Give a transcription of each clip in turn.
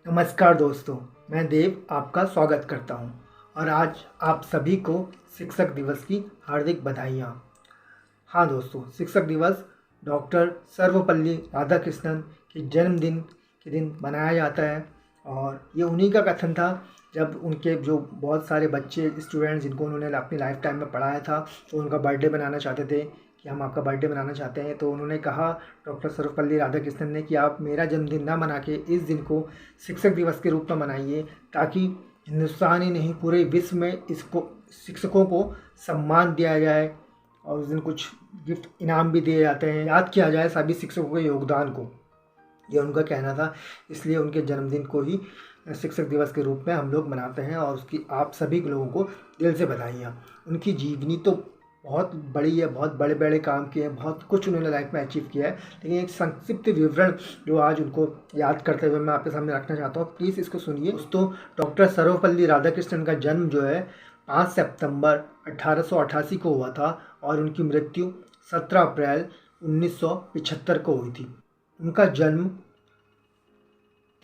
नमस्कार दोस्तों, मैं देव आपका स्वागत करता हूं और आज आप सभी को शिक्षक दिवस की हार्दिक बधाइयाँ। हाँ दोस्तों, शिक्षक दिवस डॉक्टर सर्वपल्ली राधाकृष्णन के जन्मदिन के दिन मनाया जाता है और ये उन्हीं का कथन था जब उनके जो बहुत सारे बच्चे स्टूडेंट्स जिनको उन्होंने अपनी लाइफ टाइम में पढ़ाया था तो उनका बर्थडे बनाना चाहते थे कि हम आपका बर्थडे मनाना चाहते हैं। तो उन्होंने कहा, डॉक्टर सर्वपल्ली राधाकृष्णन ने, कि आप मेरा जन्मदिन ना मना के इस दिन को शिक्षक दिवस के रूप में मनाइए ताकि हिंदुस्तान ही नहीं पूरे विश्व में इसको शिक्षकों को सम्मान दिया जाए और उस दिन कुछ गिफ्ट इनाम भी दिए जाते हैं, याद किया जाए सभी शिक्षकों के योगदान को। ये उनका कहना था, इसलिए उनके जन्मदिन को ही शिक्षक दिवस के रूप में हम लोग मनाते हैं और उसकी आप सभी लोगों को दिल से बधाइयाँ। उनकी जीवनी तो बहुत बड़ी है, बहुत बड़े बड़े काम किए हैं, बहुत कुछ उन्होंने लाइफ में अचीव किया है, लेकिन एक संक्षिप्त विवरण जो आज उनको याद करते हुए मैं आपके सामने रखना चाहता हूँ, प्लीज़ इसको सुनिए। दोस्तों, डॉक्टर सर्वपल्ली राधाकृष्णन का जन्म जो है 5 सितंबर 1888 को हुआ था और उनकी मृत्यु 17 अप्रैल 1975 को हुई थी। उनका जन्म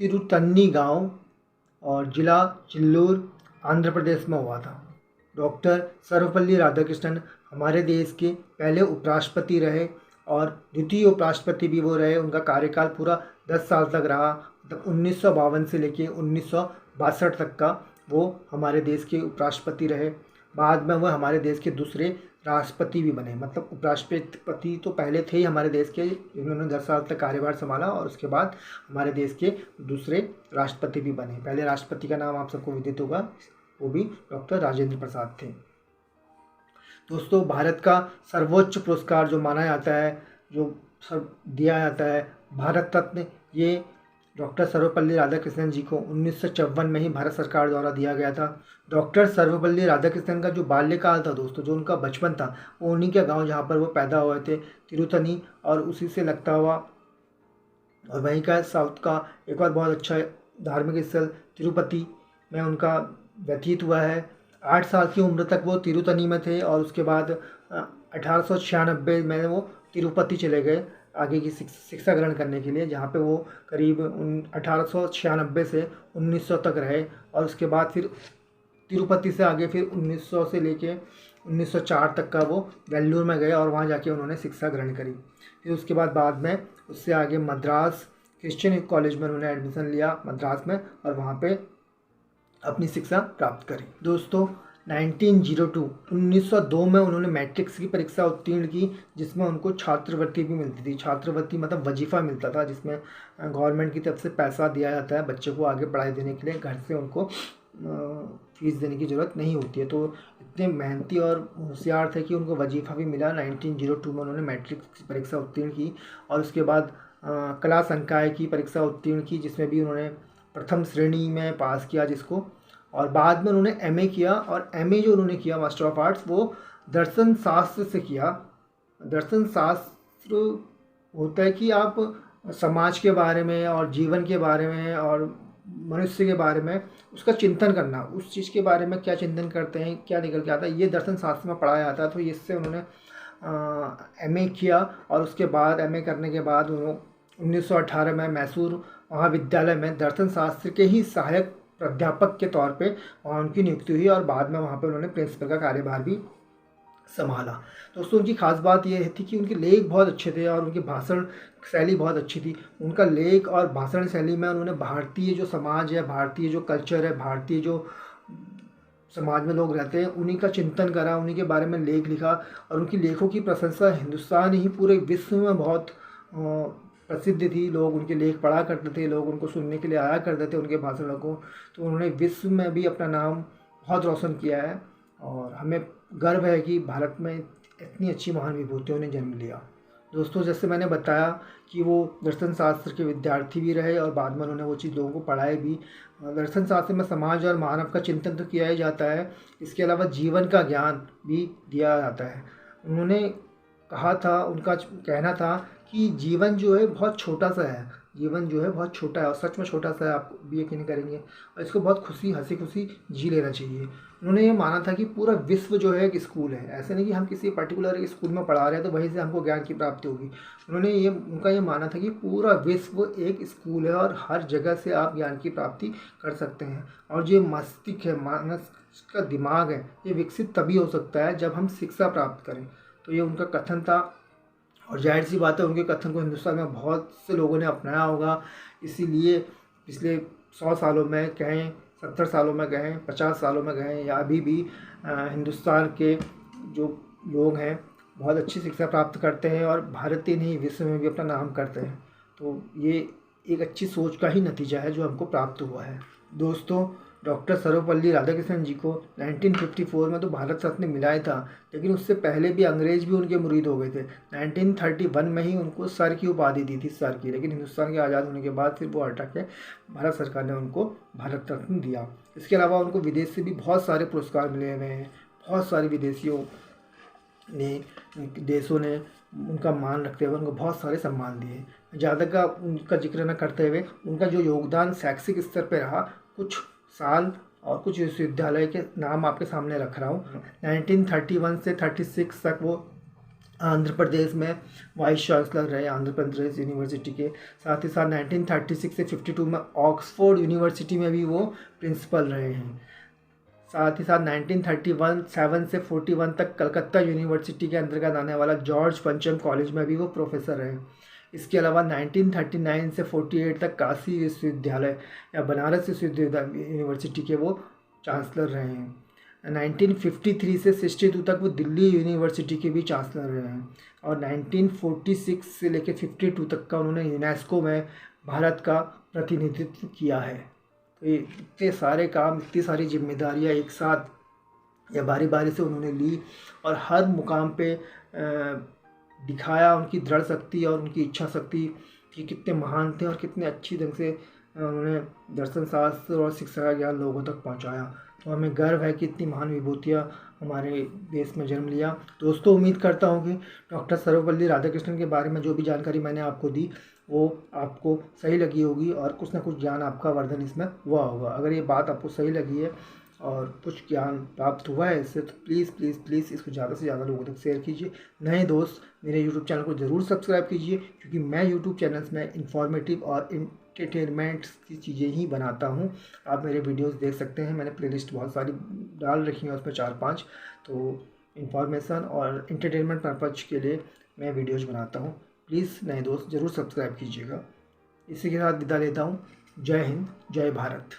तिरुतन्नी गांव और जिला चिल्लूर, आंध्र प्रदेश में हुआ था। डॉक्टर सर्वपल्ली राधाकृष्णन हमारे देश के पहले उपराष्ट्रपति रहे और द्वितीय उपराष्ट्रपति भी वो रहे। उनका कार्यकाल पूरा 10 साल तक रहा, मतलब 1952 से लेके 1962 तक का वो हमारे देश के उपराष्ट्रपति रहे। बाद में वो हमारे देश के दूसरे राष्ट्रपति भी बने, मतलब उपराष्ट्रपति तो पहले थे ही हमारे देश के, जिन्होंने 10 साल तक कार्यभार संभाला और उसके बाद हमारे देश के दूसरे राष्ट्रपति भी बने। पहले राष्ट्रपति का नाम आप सबको विदित होगा, वो भी डॉक्टर राजेंद्र प्रसाद थे। दोस्तों, भारत का सर्वोच्च पुरस्कार जो माना जाता है, जो दिया जाता है, भारत रत्न, ये डॉक्टर सर्वपल्ली राधाकृष्णन जी को 1954 में ही भारत सरकार द्वारा दिया गया था। डॉक्टर सर्वपल्ली राधाकृष्णन का जो बाल्यकाल था दोस्तों, जो उनका बचपन था, वो उन्हीं के गांव जहाँ पर वो पैदा हुए थे, तिरुतनी, और उसी से लगता हुआ और वहीं का साउथ का एक और बहुत अच्छा धार्मिक स्थल तिरुपति में उनका व्यतीत हुआ है। 8 साल की उम्र तक वो तिरुतनी में थे और उसके बाद 1896 में वो तिरुपति चले गए आगे की शिक्षा ग्रहण करने के लिए, जहाँ पे वो करीब 1896 से 1900 तक रहे और उसके बाद फिर तिरुपति से आगे फिर 1900 से लेके 1904 तक का वो वेल्लूर में गए और वहाँ जाके उन्होंने शिक्षा ग्रहण करी। फिर उसके बाद में उससे आगे मद्रास क्रिश्चियन कॉलेज में उन्होंने एडमिशन लिया मद्रास में और वहाँ पे अपनी शिक्षा प्राप्त करी। दोस्तों, 1902 में उन्होंने मैट्रिक्स की परीक्षा उत्तीर्ण की, जिसमें उनको छात्रवृत्ति भी मिलती थी। छात्रवृत्ति मतलब वजीफ़ा मिलता था, जिसमें गवर्नमेंट की तरफ से पैसा दिया जाता है बच्चे को आगे पढ़ाई देने के लिए, घर से उनको फीस देने की ज़रूरत नहीं होती है। तो इतने मेहनती और होशियार थे कि उनको वजीफ़ा भी मिला। 1902 में उन्होंने मैट्रिक की परीक्षा उत्तीर्ण की और उसके बाद कला संकाय की परीक्षा उत्तीर्ण की, जिसमें भी उन्होंने प्रथम श्रेणी में पास किया जिसको, और बाद में उन्होंने एमए किया और एमए जो उन्होंने किया मास्टर ऑफ आर्ट्स, वो दर्शन शास्त्र से किया। दर्शन शास्त्र होता है कि आप समाज के बारे में और जीवन के बारे में और मनुष्य के बारे में उसका चिंतन करना, उस चीज़ के बारे में क्या चिंतन करते हैं, क्या निकल के आता है, ये दर्शन शास्त्र में पढ़ाया जाता है। तो इससे उन्होंने एमए किया और उसके बाद एमए करने के बाद उन्होंने 1918 में मैसूर महाविद्यालय में दर्शन शास्त्र के ही सहायक प्राध्यापक के तौर पे वहाँ उनकी नियुक्ति हुई और बाद में वहाँ पे उन्होंने प्रिंसिपल का कार्यभार भी संभाला। दोस्तों, उनकी खास बात यह थी कि उनके लेख बहुत अच्छे थे और उनकी भाषण शैली बहुत अच्छी थी। उनका लेख और भाषण शैली में उन्होंने भारतीय जो समाज है, भारतीय जो कल्चर है, भारतीय जो समाज में लोग रहते हैं, उन्हीं का चिंतन करा, उन्हीं के बारे में लेख लिखा और उनकी लेखों की प्रशंसा हिंदुस्तान ही पूरे विश्व में बहुत प्रसिद्ध थी। लोग उनके लेख पढ़ा करते थे, लोग उनको सुनने के लिए आया करते थे उनके भाषणों को। तो उन्होंने विश्व में भी अपना नाम बहुत रोशन किया है और हमें गर्व है कि भारत में इतनी अच्छी महान विभूतियों ने जन्म लिया। दोस्तों, जैसे मैंने बताया कि वो दर्शन शास्त्र के विद्यार्थी भी रहे और बाद में उन्होंने वो चीज़ लोगों को पढ़ाई भी। दर्शन शास्त्र में समाज और मानव का चिंतन तो किया ही जाता है, इसके अलावा जीवन का ज्ञान भी दिया जाता है। उन्होंने कहा था, उनका कहना था कि जीवन जो है बहुत छोटा सा है, जीवन जो है बहुत छोटा है और सच में छोटा सा है, आप भी यकीन करेंगे, और इसको बहुत हंसी खुशी जी लेना चाहिए। उन्होंने ये माना था कि पूरा विश्व जो है एक स्कूल है, ऐसे नहीं कि हम किसी पर्टिकुलर एक स्कूल में पढ़ा रहे हैं तो वहीं से हमको ज्ञान की प्राप्ति होगी। उनका ये मानना था कि पूरा विश्व एक स्कूल है और हर जगह से आप ज्ञान की प्राप्ति कर सकते हैं। और जो मस्तिष्क है, मानस का दिमाग है, ये विकसित तभी हो सकता है जब हम शिक्षा प्राप्त करें। तो ये उनका कथन था, और जाहिर सी बात है उनके कथन को हिंदुस्तान में बहुत से लोगों ने अपनाया होगा। इसीलिए पिछले 100 सालों में कहें, 70 सालों में कहें, 50 सालों में कहें, या अभी भी हिंदुस्तान के जो लोग हैं बहुत अच्छी शिक्षा प्राप्त करते हैं और भारतीय नहीं विश्व में भी अपना नाम करते हैं। तो ये एक अच्छी सोच का ही नतीजा है जो हमको प्राप्त हुआ है। दोस्तों, डॉक्टर सर्वपल्ली राधाकृष्णन जी को 1954 में तो भारत रत्न मिला ही था, लेकिन उससे पहले भी अंग्रेज भी उनके मुरीद हो गए थे। 1931 में ही उनको सर की उपाधि दी थी, सर की, लेकिन हिंदुस्तान के आज़ाद होने के बाद फिर वो हटा के भारत सरकार ने उनको भारत रत्न दिया। इसके अलावा उनको विदेश से भी बहुत सारे पुरस्कार मिले हुए हैं। बहुत सारे विदेशियों ने, देशों ने उनका मान रखते हुए उनको बहुत सारे सम्मान दिए। ज़्यादा का उनका जिक्र न करते हुए उनका जो योगदान शैक्षिक स्तर पर रहा, कुछ साल और कुछ विश्वविद्यालय के नाम आपके सामने रख रहा हूँ। 1931 से 36 तक वो आंध्र प्रदेश में वाइस चांसलर रहे, आंध्र प्रदेश यूनिवर्सिटी के। साथ ही साथ 1936 से 52 में ऑक्सफोर्ड यूनिवर्सिटी में भी वो प्रिंसिपल रहे हैं। साथ ही साथ 1937 से 41 तक कलकत्ता यूनिवर्सिटी के अंतर्गत आने वाला जॉर्ज पंचम कॉलेज में भी वो प्रोफेसर रहे। इसके अलावा 1939 से 48 तक काशी विश्वविद्यालय या बनारस यूनिवर्सिटी के वो चांसलर रहे हैं। 1953 से 62 तक वो दिल्ली यूनिवर्सिटी के भी चांसलर रहे हैं। और 1946 से लेकर 52 तक का उन्होंने यूनेस्को में भारत का प्रतिनिधित्व किया है। तो ये इतने सारे काम, इतनी सारी जिम्मेदारियां एक साथ या बारी बारी से उन्होंने ली और हर मुकाम पे दिखाया उनकी दृढ़ शक्ति और उनकी इच्छा शक्ति कि कितने महान थे और कितने अच्छी ढंग से उन्होंने दर्शन शास्त्र और शिक्षा का ज्ञान लोगों तक पहुंचाया। तो हमें गर्व है कि इतनी महान विभूतियाँ हमारे देश में जन्म लिया। दोस्तों, उम्मीद करता हूँ कि डॉक्टर सर्वपल्ली राधाकृष्णन के बारे में जो भी जानकारी मैंने आपको दी वो आपको सही लगी होगी और कुछ ना कुछ ज्ञान आपका वर्धन इसमें हुआ होगा। अगर ये बात आपको सही लगी है और कुछ ज्ञान प्राप्त हुआ है इससे, तो प्लीज़ प्लीज़ प्लीज़ इसको ज़्यादा से ज़्यादा लोगों तक शेयर कीजिए। नए दोस्त मेरे यूट्यूब चैनल को ज़रूर सब्सक्राइब कीजिए, क्योंकि मैं यूट्यूब चैनल्स में इंफॉर्मेटिव और एंटरटेनमेंट की चीज़ें ही बनाता हूँ। आप मेरे वीडियोस देख सकते हैं, मैंने प्लेलिस्ट बहुत सारी डाल रखी हैं, उसमें 4-5। तो इन्फॉर्मेशन और एंटरटेनमेंट पर्पज़ के लिए मैं वीडियोज़ बनाता हूँ। प्लीज़ नए दोस्त ज़रूर सब्सक्राइब कीजिएगा। इसी के साथ विदा लेता हूँ। जय हिंद, जय भारत।